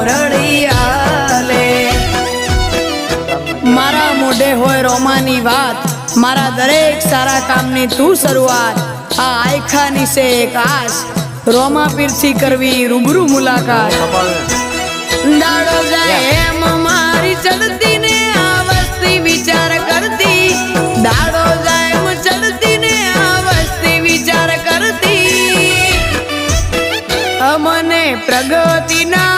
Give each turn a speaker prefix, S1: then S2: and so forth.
S1: મોરળિયાલે મારા મોઢે હોય રોમાની વાત મારા દરેક સારા કામની તું શરૂઆત આ આયખાની સે એક આશ રોમા પીરથી કરવી રૂબરૂ મુલાકાત દાડો જાય એમ મારી ચડતી ને આ વસ્તી વિચાર કરતી દાડો જાય એમ ચડતી ને આ વસ્તી વિચાર કરતી અમને પ્રગતિના